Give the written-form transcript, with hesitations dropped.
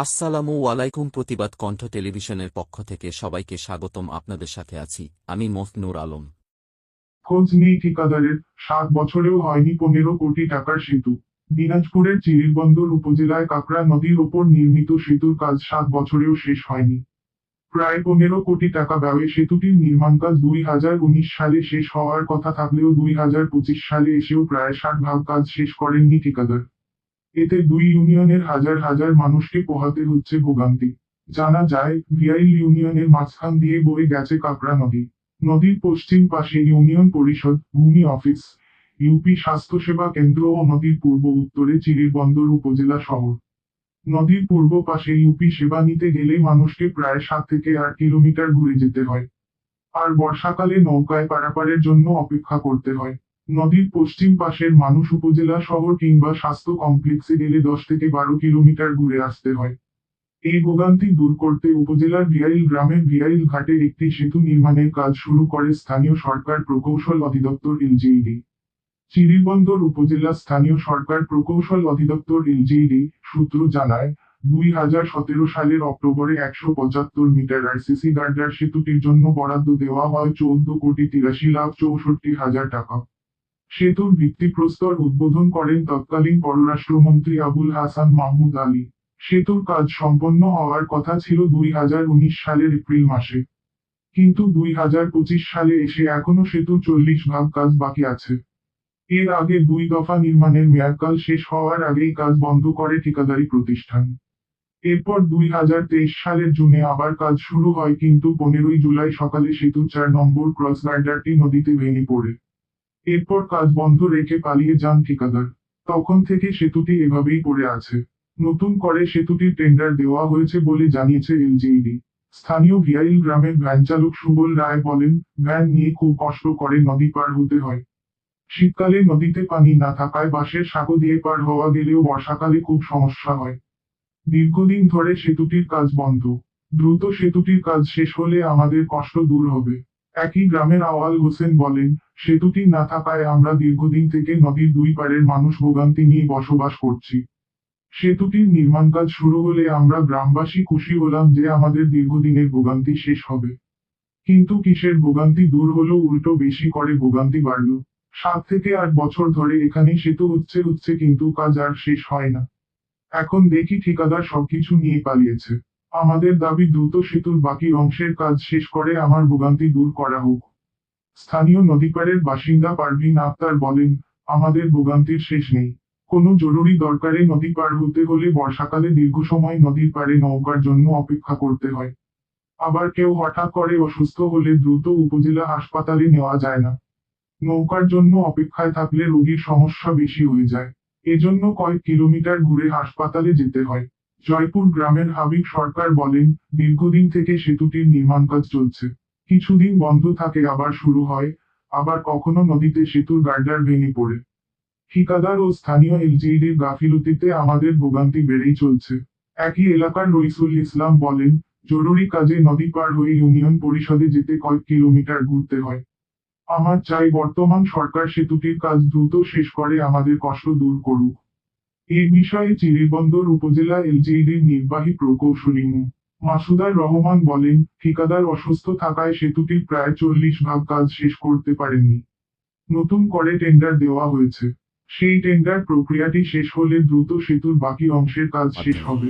আসসালামু আলাইকুম। প্রতিবাদ কণ্ঠ টেলিভিশনের পক্ষ থেকে সবাইকে স্বাগতম। আপনাদের সাথে আছি আমি মফনুর আলম। খোঁজ নেই ঠিকাদারের, 7 বছরেও হয়নি 15 কোটি টাকার সেতু। দিনাজপুরের চিরিরবন্দর উপজেলায় কাকড়া নদীর ওপর নির্মিত সেতুর কাজ 7 বছরেও শেষ হয়নি। প্রায় 15 কোটি টাকা ব্যয়ে সেতুটির নির্মাণ কাজ 2019 সালে শেষ হওয়ার কথা থাকলেও 2025 সালে এসেও প্রায় 60 ভাগ কাজ শেষ করেননি ঠিকাদার। এতে দুই ইউনিয়নের হাজার হাজার মানুষকে পোহাতে হচ্ছে ভোগান্তি। জানা যায়, ভিআইল ইউনিয়নের মাঝখান দিয়ে বয়ে গেছে কাকড়া নদী। নদীর পশ্চিম পাশে ইউনিয়ন পরিষদ, ভূমি অফিস, ইউপি স্বাস্থ্যসেবা কেন্দ্র ও নদীর পূর্ব উত্তরে চিরিরবন্দর উপজেলা শহর। নদীর পূর্ব পাশে ইউপি সেবা নিতে গেলে মানুষকে প্রায় 7 থেকে 8 কিলোমিটার ঘুরে যেতে হয়। আর বর্ষাকালে নৌকায় পারাপারের জন্য অপেক্ষা করতে হয়। নদীর পশ্চিম পাশের মানুষ উপজেলা শহর কিংবা স্বাস্থ্য কমপ্লেক্সে গেলে 10 থেকে 12 কিলোমিটার ঘুরে আসতে হয়। এই ভোগান্তি দূর করতে উপজেলার ভিআইল গ্রামের ভিআইল ঘাটে একটি সেতু নির্মাণের কাজ শুরু করে স্থানীয় সরকার প্রকৌশল অধিদপ্তর এলজিইডি। চিরিরবন্দর উপজেলা স্থানীয় সরকার প্রকৌশল অধিদপ্তর এলজিইডি সূত্র জানায়, 2017 সালের অক্টোবরে 175 মিটার আরসিসি গার্ডার সেতুটির জন্য বরাদ্দ দেওয়া হয় 14,83,64,000 টাকা। সেতুর ভিত্তিপ্রস্তর উদ্বোধন করেন তৎকালীন পররাষ্ট্রমন্ত্রী আবুল হাসান মাহমুদ আলী। সেতুর কাজ সম্পন্ন হওয়ার কথা ছিল 2019 সালের এপ্রিল মাসে। কিন্তু 2025 সালে এসে এখনো সেতুর 40 ভাগ কাজ বাকি আছে। এর আগে 2 দফা নির্মাণের মেয়াদকাল শেষ হওয়ার আগেই কাজ বন্ধ করে ঠিকাদারি প্রতিষ্ঠান। এরপর 2023 সালের জুনে আবার কাজ শুরু হয়, কিন্তু 15 জুলাই সকালে সেতুর 4 নম্বর ক্রস গার্ডারটি নদীতে ভেঙে পড়ে। এরপর কাজ বন্ধ রেখে পালিয়ে যান ঠিকাদার। তখন থেকে সেতুটি এভাবেই পড়ে আছে। নতুন করে সেতুটির টেন্ডার দেওয়া হয়েছে বলে জানিয়েছে এলজিইডি। স্থানীয় ভিআইল গ্রামের ভ্যান চালক সুবল রায় বলেন, ভ্যান নিয়ে খুব কষ্ট করে নদী পার হতে হয়। শীতকালে নদীতে পানি না থাকায় বাঁশের সাঁকো দিয়ে পার হওয়া গেলেও বর্ষাকালে খুব সমস্যা হয়। দীর্ঘদিন ধরে সেতুটির কাজ বন্ধ। দ্রুত সেতুটির কাজ শেষ হলে আমাদের কষ্ট দূর হবে। একই গ্রামের আওয়াল হোসেন বলেন, সেতুটি না থাকায় আমরা দীর্ঘদিন থেকে নদীর দুই পাড়ের মানুষ ভোগান্তি নিয়ে বসবাস করছি। সেতুটির নির্মাণ কাজ শুরু হলে আমরা গ্রামবাসী খুশি হলাম যে আমাদের দীর্ঘদিনের ভোগান্তি শেষ হবে। কিন্তু কিসের ভোগান্তি দূর হলো, উল্টো বেশি করে ভোগান্তি বাড়লো। 7 থেকে 8 বছর ধরে এখানে সেতু হচ্ছে কিন্তু কাজ আর শেষ হয় না। এখন দেখি ঠিকাদার সবকিছু নিয়ে পালিয়েছে। আমাদের দাবি দ্রুত সেতুর বাকি অংশের কাজ শেষ করে আমার ভোগান্তি দূর করা হোক। স্থানীয় নদীপাড়ের বাসিন্দা পারভিন আক্তার বলেন, আমাদের ভোগান্তির শেষ নেই। কোনো জরুরি দরকারে নদী পার হতে হলে বর্ষাকালে দীর্ঘ সময় নদীর পাড়ে নৌকার জন্য অপেক্ষা করতে হয়। আবার কেউ হঠাৎ করে অসুস্থ হলে দ্রুত উপজেলা হাসপাতালে নেওয়া যায় না। নৌকার জন্য অপেক্ষায় থাকলে রোগীর সমস্যা বেশি হয়ে যায়। এজন্য কয়েক কিলোমিটার ঘুরে হাসপাতালে যেতে হয়। জয়পুর গ্রামের হাবিব সরকার বলেন, দীর্ঘদিন থেকে সেতুটির নির্মাণ কাজ চলছে। কিছুদিন বন্ধ থাকে আবার শুরু হয়, আবার কখনো নদীতে সেতুর গার্ডার ভেঙে পড়ে। ঠিকাদার ও স্থানীয় এলজিইডির গাফিলতিতে আমাদের ভোগান্তি বেড়েই চলছে। একই এলাকার রইসুল ইসলাম বলেন, জরুরি কাজে নদী পার হয়ে ইউনিয়ন পরিষদে যেতে কয়েক কিলোমিটার ঘুরতে হয়। আমার চাই বর্তমান সরকার সেতুটির কাজ দ্রুত শেষ করে আমাদের কষ্ট দূর করুক। এই বিষয়ে চিরিরবন্দর উপজেলা এলজিইডির নির্বাহী প্রকৌশলী মো. মাসুদার রহমান বলেন, ঠিকাদার অসুস্থ থাকায় সেতুটির প্রায় 40 ভাগ কাজ শেষ করতে পারেননি। নতুন করে টেন্ডার দেওয়া হয়েছে। সেই টেন্ডার প্রক্রিয়াটি শেষ হলে দ্রুত সেতুর বাকি অংশের কাজ শেষ মাধ্যমে হবে।